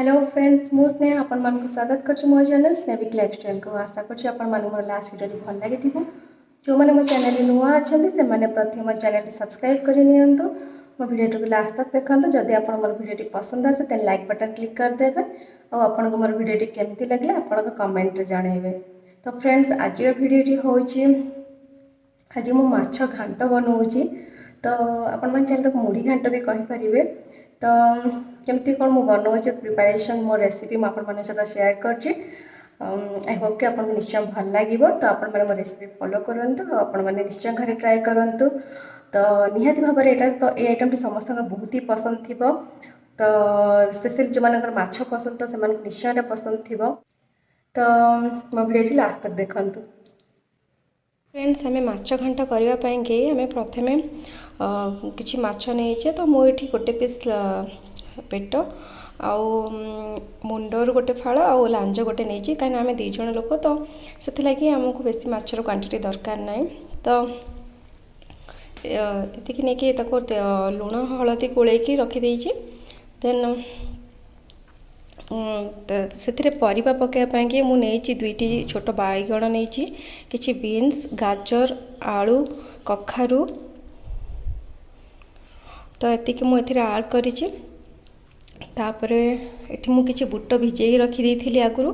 Hello friends मु स्नेहा आपण मानक स्वागत करछु मो चैनल स्नेविक लाइफस्टाइल को आशा करछु आपण मानक मोर लास्ट वीडियो भल लागिथिबो। जो माने मो चैनल नुआ अछंती से माने प्रथम मो चैनल सब्सक्राइब करि नियंतु। मो वीडियो को लास्ट तक देखंतु। जदि आपण मोर वीडियो पसंद आसे त लाइक बटन क्लिक कर देबे और आपण को मोर वीडियो केमती लागले आपण को कमेंट रे जणाइबे। तो फ्रेंड्स आज वीडियो होची आज मो माछ घांट बनौची। तो आपण मन चैनल तक मुढ़ी घांट भी कहि परिबे। तो केमती कौन मु बनाऊे प्रिपेरेसन मो रेसिपी मुझे सहित सेयार कर आई होप कि आपको निश्चय भल लगे। तो आपण मैंने मो रेसिपी फॉलो करूँ आपण मैंने निश्चय घर ट्राए करूँ। तो निहाती भाव में यहाँ तो ये आइटम समस्त बहुत ही पसंद थी। तो स्पेशली जो मान माछ पसंद तो से निश्चय पसंद थी। तो मो वीडियो लास्ट तक देखूँ। फ्रेंड्स आम माछ घांट करने आम प्रथम किसी माछ नहीं तो मुझे गोटे पीस पेट आउ मुंडर गोटे फाड़ आउ लांज गोटे नहीं कहीं आम दीज लोक तो से लगी आमको बेसी माछर क्वांटिटी दरकार ना। तो ये नहीं लुण हलदी गोलैकी रखीदे देन से परिवा पकाइपाई मुझे दुईटी छोट बैगण नहीं किसी बीन्स गाजर आलू कखारू तो ये मुझे आड करी। तापर एठी मु किछि बुट भिजेई रखी थी आगुरी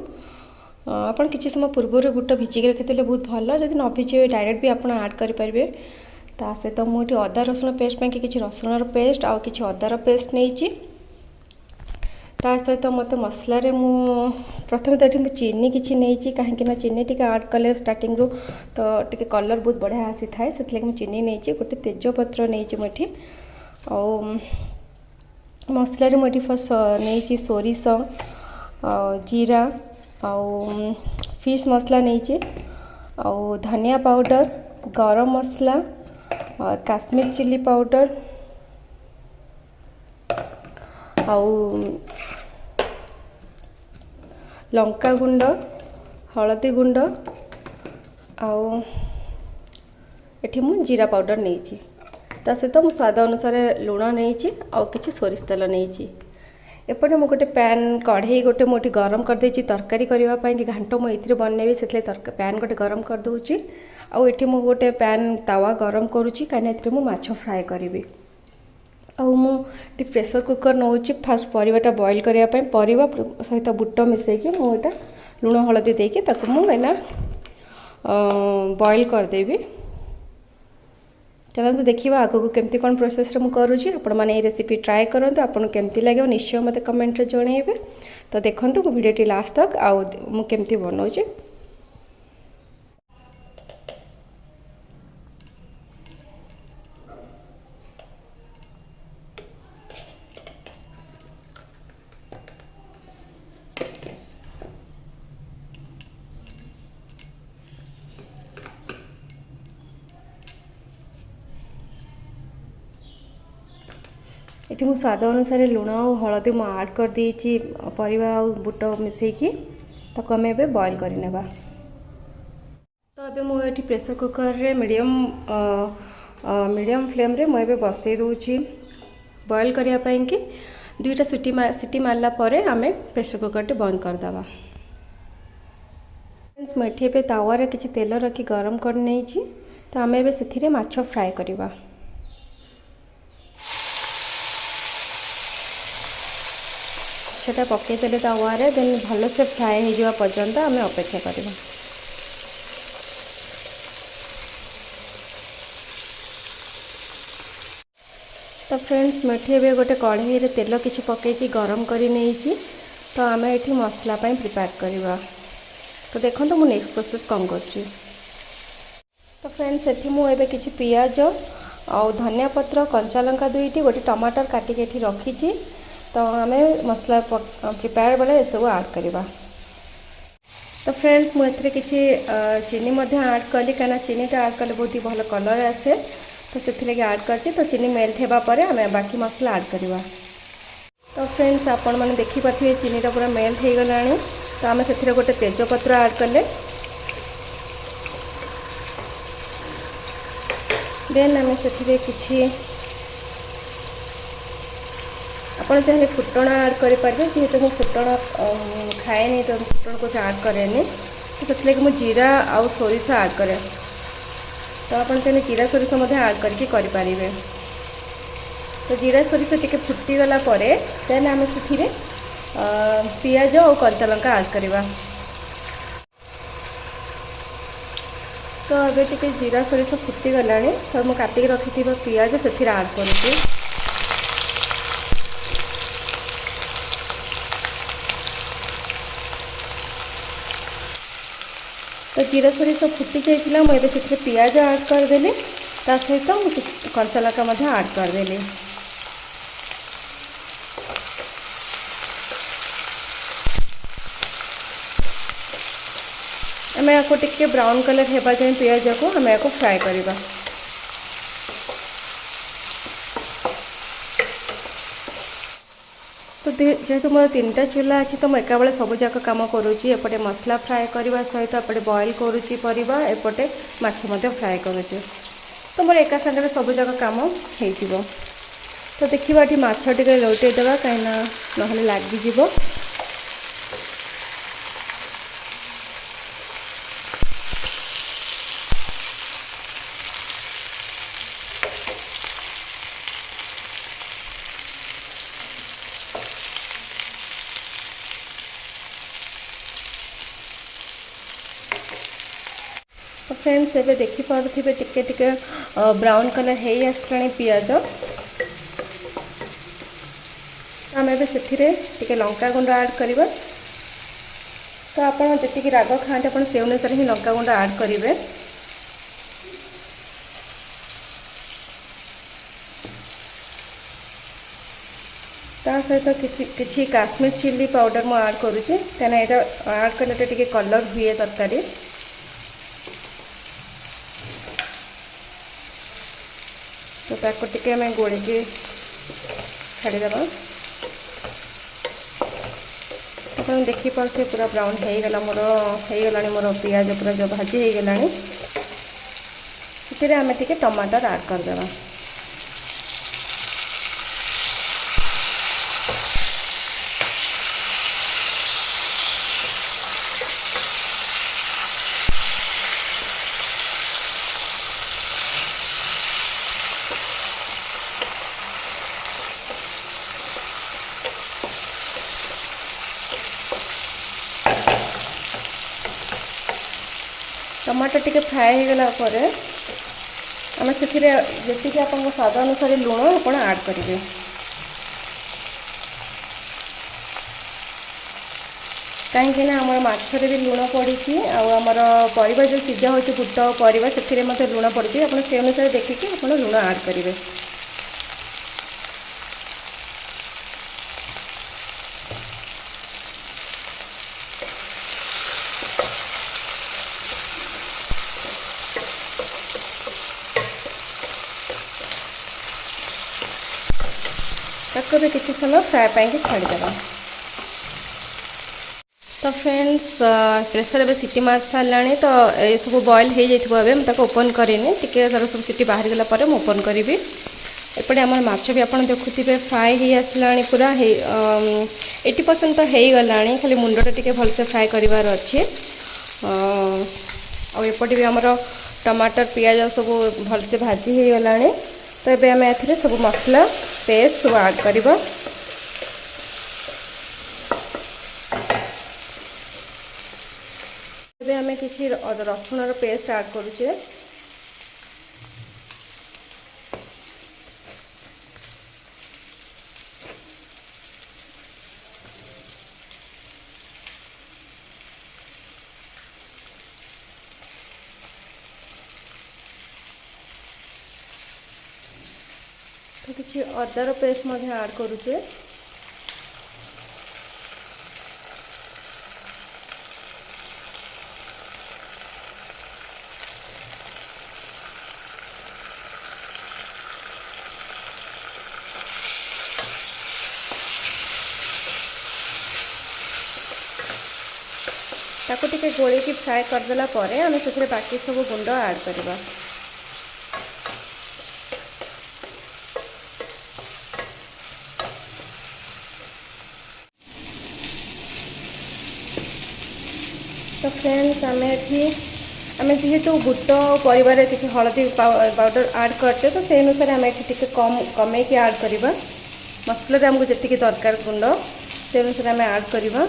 आपन किछि समय पूर्व बुट भिजेई रखी बहुत भल। जदि न भिजे डायरेक्ट भी आप आड करेंगे। ता सहित मुझे अदा रसुण पेस्ट पे कि रसुण पेस्ट आउ कि अदार पेस्ट नहीं। ता सहित मत मसला मु प्रथम तो ये चीनी किसी नहीं कहीं चीनी टी आड कले स्टार्टिंग रू तो टी कलर बहुत बढ़िया आसी थाए से चीनी नहीं गोटे तेजपत्र नहीं मुझे आउ मसला मुझे फर्स्ट नहीं सोरिष जीरा आउ फिश मसला नहीं आउ धनिया पाउडर गरम मसला काश्मीर चिली पाउडर आउ लंका गुंड हलदी गुंड आउ एठी मु जीरा पाउडर नहीं ता सहित मु स्वाद अनुसार लुण नहीं आउ किछि सोरिष तेल नहीं। एपटे मु गोटे पैन कढ़ई गोटे मुझे गरम कर देछि तरकारी करने कि घांट मुझे बनैबी से पैन गोटे गरम कर दूची आउ एठी मु गोटे पैन तावा गरम करुच्ची कहीं मु माछ फ्राए करी आउ मुझे प्रेशर कुकर नौची फास्ट परिवाटा बॉईल करने परिवा सहित बुट मिसेकी मुझे लुण हलदी देकी ताकू मुझे बॉईल करदेवी। चलते देखा आग को केमती कौन प्रोसेस रे मु करूची आपण माने ये रेसिपी ट्राए करंतु आपन केमती लगे निश्चय मते कमेंट रे जणेबे। तो देखंतु मो वीडियो टी लास्ट तक आउ मु केमती बनौची। ये मु स्वाद अनुसार लुण और हलदी मु आड कर देछि परिवा और बुट मिसेकी ताको हमें एबे बॉईल करने। तो अबे मु एठी प्रेशर कुकर रे मीडियम फ्लेम रे मु एबे बसई दूछि बॉईल करिया पई कि दुईटा सीटी मारला परे हमें प्रेशर कुकर टे बंद कर दबा। फ्रेंड्स मैं एठी तावा रे किछि तेल रखी गरम कर नै छी तो हमें एबे सेथिरे माछ फ्राए करबा। सेटा पकईदेले तावे देन भल से फ्राए हो जावा पर्यंत आम अपेक्षा करवा। तो फ्रेंड्स मैं गोटे कढ़ई रे तेल किसी पकईकी गरम करी नहीं तो आम ये मसला प्रिपेयर करवा। तो देखो तो मुझे नेक्स्ट प्रोसेस कौन कर। तो फ्रेंड्स ये मुझे किसी पियाज और धनिया पत्र कंचा लंका दुईटी गोटे टमाटर काटिक रखी तो आम मसला प्रिपेयर बेले ये सब आड करवा। तो फ्रेंड्स मुझे किसी चीनी आड कली कहीं चीनीटा आड कले बहुत ही भल कलर आसे तो से आड कर। तो चीनी मेल्ट होगापर आम बाकी मसला आड करवा। तो फ्रेंड्स आपण मैंने देखिपे चीनीटा पूरा मेल्ट हो गला तो आम से गोटे तेजपत्र आड कले देन आम से किसी ଆପଣ ଚାହିଁଲେ ଫୁଟଣ ଆଡ଼୍ କରିପାରିବେ, ଯେହେतु ମୁଁ ଫୁଟଣ ଖାଏନି ତ ଫୁଟଣ କିଛି ଆଡ଼୍ କରେନି, ତ ସେଥିଲାଗି ମୁଁ ଜିରା ଆଉ ସୋରିଷ ଆଡ଼୍ କରେ। ତ ଆପଣ ଚାହିଁଲେ ଜିରା ସୋରିଷ ମଧ୍ୟ ଆଡ଼୍ କରିକି କରିପାରିବେ। ତ ଜିରା ସୋରିଷ ଟିକେ ଫୁଟିଗଲା ପରେ ଦେନ୍ ଆମେ ସେଥିରେ ପିଆଜ ଆଉ କଞ୍ଚା ଲଙ୍କା ଆଡ଼୍ କରିବା। ତ ଏବେ ଟିକେ ଜିରା ସୋରିଷ ଫୁଟିଗଲାଣି, ତ ମୁଁ କାଟିକି ରଖିଥିବା ପିଆଜ ସେଥିରେ ଆଡ଼୍ କରୁଛି। ତ ଜିରା ସୋରିଷ ଫୁଟି ଯାଇଥିଲା, ମୁଁ ଏବେ ସେଥିରେ ପିଆଜ ଆଡ଼୍ କରିଦେଲି, ତା ସହିତ ମୁଁ କଞ୍ଚା ଲଙ୍କା ମଧ୍ୟ ଆଡ଼୍ କରିଦେଲି। ଆମେ ୟାକୁ ଟିକେ ବ୍ରାଉନ୍ କଲର୍ ହେବା ଯାଏଁ ପିଆଜକୁ ଆମେ ୟାକୁ ଫ୍ରାଏ କରିବା। ତ ଯେହେତୁ ମୋର 3ଟା ଚୁଲା ଅଛି, ତ ମୁଁ ଏକାବେଳେ ସବୁଯାକ କାମ କରୁଛି। ଏପଟେ ମସଲା ଫ୍ରାଏ କରିବା ସହିତ ଏପଟେ ବଏଲ୍ କରୁଛି ପରିବା, ଏପଟେ ମାଛ ମଧ୍ୟ ଫ୍ରାଏ କରୁଛି। ତ ମୋର ଏକା ସାଙ୍ଗରେ ସବୁଯାକ କାମ ହେଇଯିବ। ତ ଦେଖିବା ଏଠି ମାଛ ଟିକେ ଲଉଟେଇ ଦେବା, କାହିଁକିନା ନହେଲେ ଲାଗିଯିବ। तो फ्रेंड्स एबे देखि पारुथिबे टिके टिके ब्राउन कलर हेई आसलाणी पियाज। आम एबे सेथिरे टिके लंका गुंड ऐड करिबा। तो आपण जेतिकी राग खाते आपण से अनुसार ही लंका गुंड ऐड करिवे। ता सहित किछि काश्मीर चिल्ली पाउडर मु ऐड करूची, तेना एटा ऐड कले टिके कलर हुए तरकारी। तो ताको टिके मैं गोली के छाड़ी देबा। अपन देखि पारथे पूरा ब्राउन हे गला मोर पियाज पूरा जो भाजी हे गलानी। इतरे हमें टिके टमाटर ऐड कर देबा। टमाटर टिके फ्राए हो गला परे आम से जी आप स्वाद अनुसार लुण आप ऐड करेंगे। कहीं आम माछरे भी लुण पड़ी आमर परिवा जो सीझा हो बुट परिवा से लुण पड़ी आप से अनुसार देखिए आप लुण ऐड करेंगे। ताको भी किसी समय फ्राए पाई छाड़देवा। तो फ्रेंड्स प्रेसर ए सीटी मार सारा, तो ये सब बॉयल हो जाए मुझे ओपन करेनि टिके सब सीटी बाहरी गला पर ओपन करी। एपटे आम माछ भी आप देखुए फ्राए हो आसला पूरा 80% तो हो गला, खाली मुंडटा टिके भलसे फ्राए करार अच्छे। आउपटे भी आमर टमाटर पियाज सब भलसे भाजी हो गला। तो ये आम ए सब मसला पेस्ट सब ऐड करवा। आम किसी रसुण पेस्ट ऐड करुचे। तो किसी अदार पेस्ट ऐड करुचे। ताको टिके गोली की फ्राए करदेला परे आम से बाकी सब गुंड ऐड करवा। तो फ्रेंड्स आम जेहेतु बुट परिवार किसी हलदी पाउडर ऐड करते तो से अनुसार आम ये कम की ऐड करवा मसला आमको जी दरकार गुंड से अनुसार आम ऐड करवा।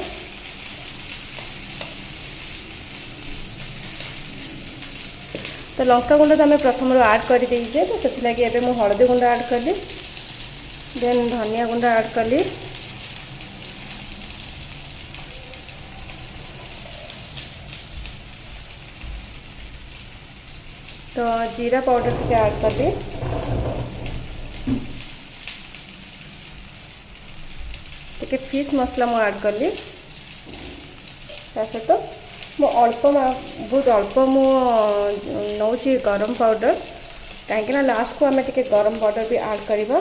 तो लंका गुंड तो आम प्रथम ऐड कर देचे तो से लगे मुझे हलदी गुंड ऐड कली देन धनिया गुंड ऐड कली तो जीरा पाउडर टी ऐड कली टे फिश मसला मुझे ऐड कली सहित मु अल्प बहुत अल्प नौ गरम पाउडर कहीं लास्ट को आम टे गरम पाउडर भी ऐड करवा।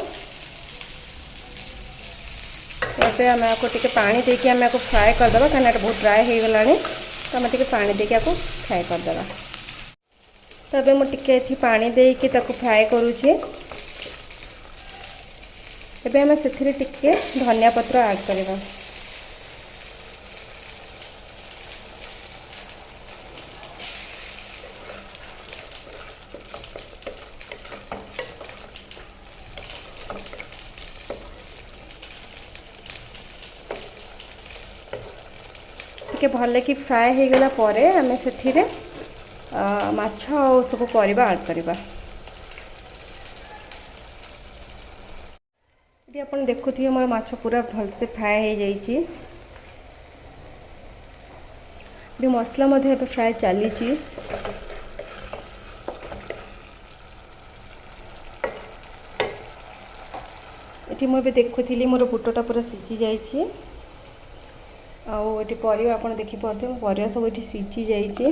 एबे आम आपको टे पानी देके आम आपको फ्राए करदे कहीं बहुत ड्राए हो गला तो आम टे पानी देके आपको फ्राए करदे। तो ये मुझे पानी देके फ्राए करुचे एबे आम से धनिया पत्र ऐड करवा। टे भल कि फ्राए हो गला परे आम से माछ और सब परिबा ऐड करवा। ये आप देखुए मोर माछ पूरा भल से फ्राए हो जाइए मसला मध्य फ्राए चली ये मुझे देखुली मोर बुटटा पूरा सीझी जाइए आउे परिवा आप देखिपे परिवा सब ये सीझी जाइए।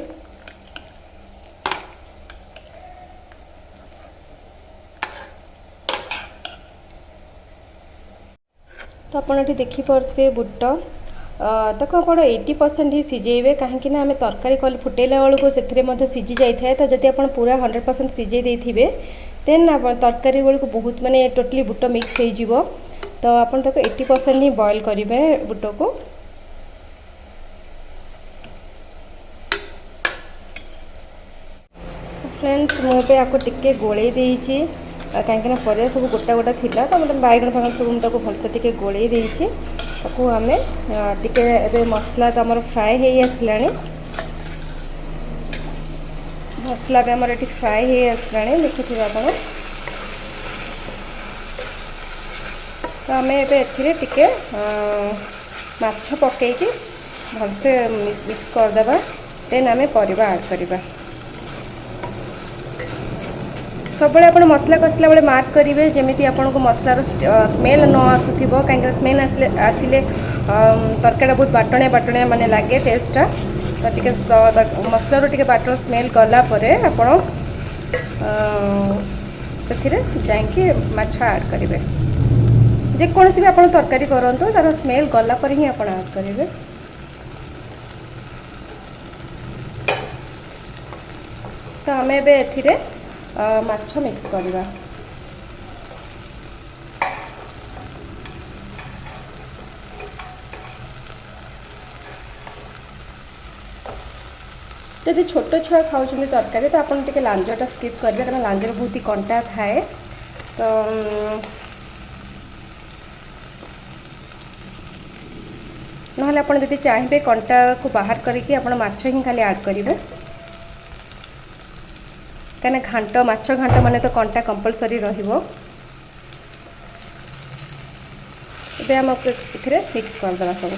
तो आपड़ देखिपे बुट ताको आप 80% ही सीझेबे कहीं आम तरकारी कल फुटेला बेलू से सीझी जाए तो जब आप पूरा 100% सीझे देथिबे देन आप तरकारी बेलू बहुत माने टोटली बुट मिक्स हो तो आप 80% ही बॉयल करेंगे बुट को। फ्रेंड्स मुझे आपको टिके गोले देइछि कहीं परिया सब गोटा गोटा थिला तो मतलब बैगन फागन सब मुझे भलसे टिके गोले देइछि ताकू आम टे मसला तो आमर फ्राए हो आसला मसला भी आमर ये फ्राए हो आसला देखुए आप तो आम एटे माछ पकईकि भलसे मिक्स करदे देन आम परिबा ऐड करवा। सब आप मसला कषला बेले मार्क करेंगे जमी आपन को मसलार स्मेल न आसुव कहीं स्मेल आसिले तरकारी बहुत बाटणिया बाटणिया माने लगे टेस्टा तो मसलार टे बाटण स्मेल गला आपड़ से जाकि माछ ऐड करेंगे जेकोसी भी आप तरकारी करूँ तार स्मेल गला पर ही आप ऐड करेंगे। तो आम ए माछ मिक्स करवा। जदि छोट छुआ खाऊँ तरकारी तो आपन टे लांजटा स्किप करेंगे कारण लांजर बहुत ही कंटा थाए तो ना आप चाहिए कंटा को बाहर करके माछ ही खाली ऐड करेंगे कहीं घाट माछ घाट माने तो कंटा कंपलसरी रहिबो। एबे हम इथिरे मिक्स कर देबा सब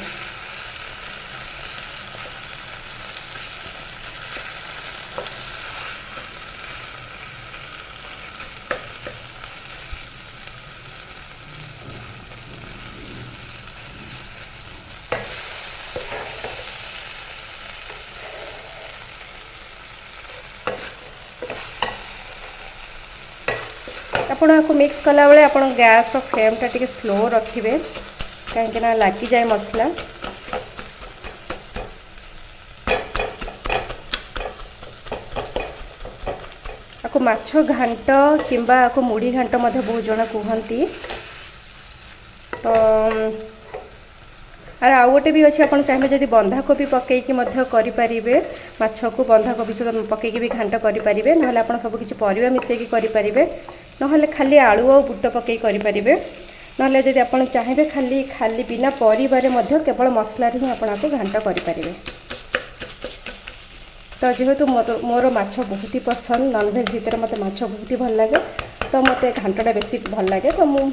आपको मिक्स कला बेले आप गैस फ्लेम टा टिके स्लो रखिए कहीं लगी जाए मसला आपको माछ घांट किंबा आपको मुढ़ी घांट बहुत जन कहती तो आर आउ गोटे भी अच्छे आपन चाहिए जदि बंधाकोबी पकईकी करें माछ को बंधाकोबी सहित पकईकी भी घांट करें ना आप सब किसी परिवा मिसेकी करें ना खाली आलू और बुट पकई करें ना जदि आप चाहिए खाली खाली बिना परिवार केवल मसला ही आपको घांट करें। तो जेहेतु मोर माछ बहुत ही पसंद नॉनवेज भितर मत माछ बहुत ही भल लगे तो मत घांटा बेसी भल लगे तो मु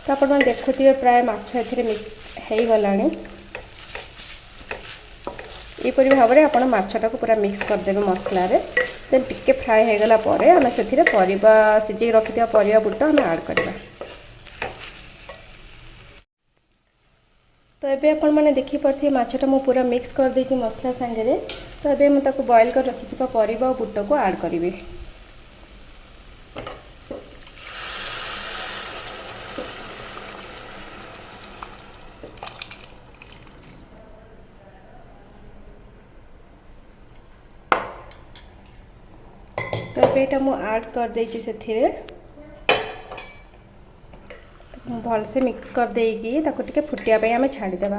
तो आप देखुए प्राय माछ ए मिक्स हो गला यहपरी भाव में आप माछटा को पूरा मिक्स करदेवे मसला देन टिके फ्राए हो गला आम से परिवा सिझे रखि परिवा बुट आम ऐड करवा। तो ये आपण मैंने देखिपे माछटा मु पूरा मिक्स कर देती मसला सांगे तो ये मुझे बॉयल कर रखि परिवा और बुट को ऐड करी। तो ये मु ऐड कर देछि से भल से मिक्स कर देगी टिके फुटिया आम छाड़देवा।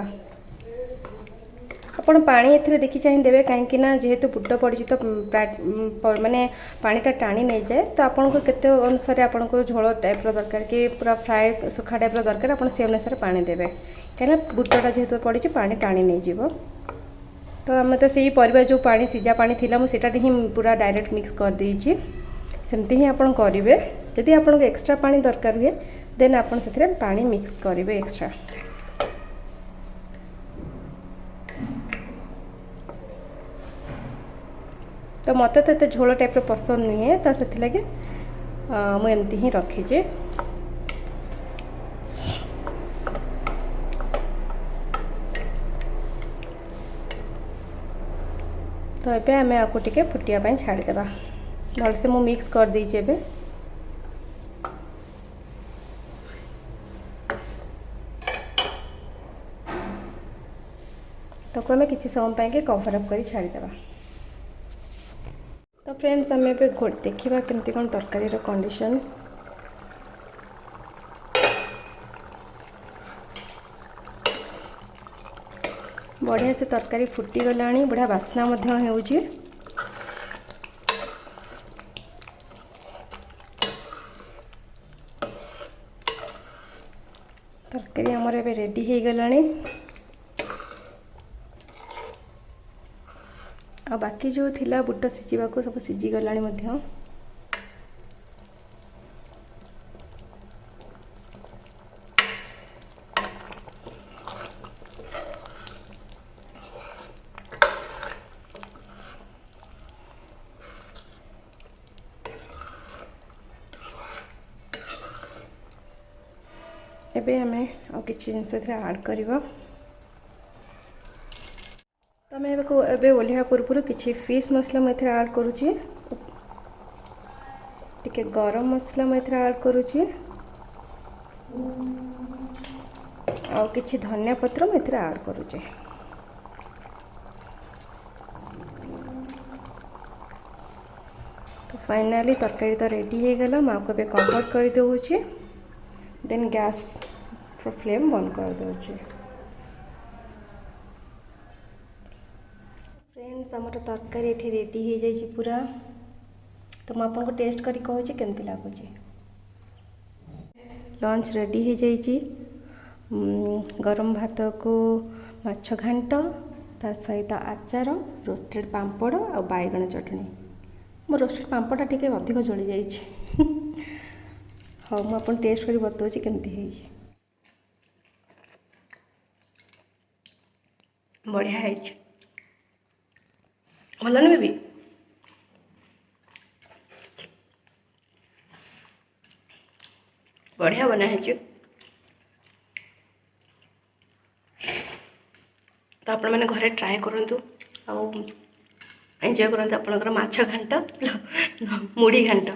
आप पानी ए देखी चाहिए देवे कहीं जेहेतु बुट पड़ी तो माने पानीटा टाणी नहीं जाए तो आपको केते अनुसार आपको झोल टाइप दरकार कि पूरा फ्राए सुखा टाइप दरकार आप से अनुसार पानी देवे कहीं बुटटा जेहेतु पड़ी पानी टाणी नहीं जीव। तो आम तो सही परिवा जो पानी सीझा पानी थिला मुझे ही पूरा डायरेक्ट मिक्स कर देछि सेमती ही आप करेंगे। जदि आपको एक्स्ट्रा पानी दरकार हुए देन आप पानी मिक्स करेंगे एक्स्ट्रा। तो मत तो ये झोल टाइप पसंद नुहे तो से लगे मुझे ही रखीजे। तो ये आम आपको टिके फुटिया छाड़देवा भल से मुझे मिक्स कर दीजिए। तो आम किसी समय के कवर अप कर छाड़देवा। तो फ्रेंड्स आम देखा केमती कौन तरकारी कंडीशन बढ़िया से तरकारी फुटी गला बढ़िया बास्ना होउची। तरकारी आमर ए रेडी हो गला आ बाकी जो थिला बुट सिझा को सब सिझी गला। एबे हमें और किसी जिनस ऐड करवा। तो आम ए ओल्हा पूर्व किसी फिश मसला मुझे ऐड करुँची टिके गरम मसला मुझे ऐड करुँची आ किसी धनिया पत्र मुझे ऐड करुँचे। तो फाइनली तरकारी तो रेडी हो गला मुझे कवर कर दूँगी देन गैस फ्लेम बंद कर दूँगी। फ्रेंड्स आमर तरकारी ये रेडी हो जाए पूरा। तो मुझे आपको टेस्ट करी कहूँ केमती लगुच। लंच रेडी हो जाए गरम भात को माछ घांट ता सहित आचार रोस्टेड पांपड़ और बैगन चटनी। मो रोस्टेड पांपड़ा टी अधिक जली जाइए। हाँ मुझे टेस्ट कर बताऊँ केमती बढ़िया है भल ना बेबी। बढ़िया बना है तो आपण मैंने घरे ट्राए करंतु आ एंजॉय करंतु आपनकर माछ घांट मुढ़ी घांट।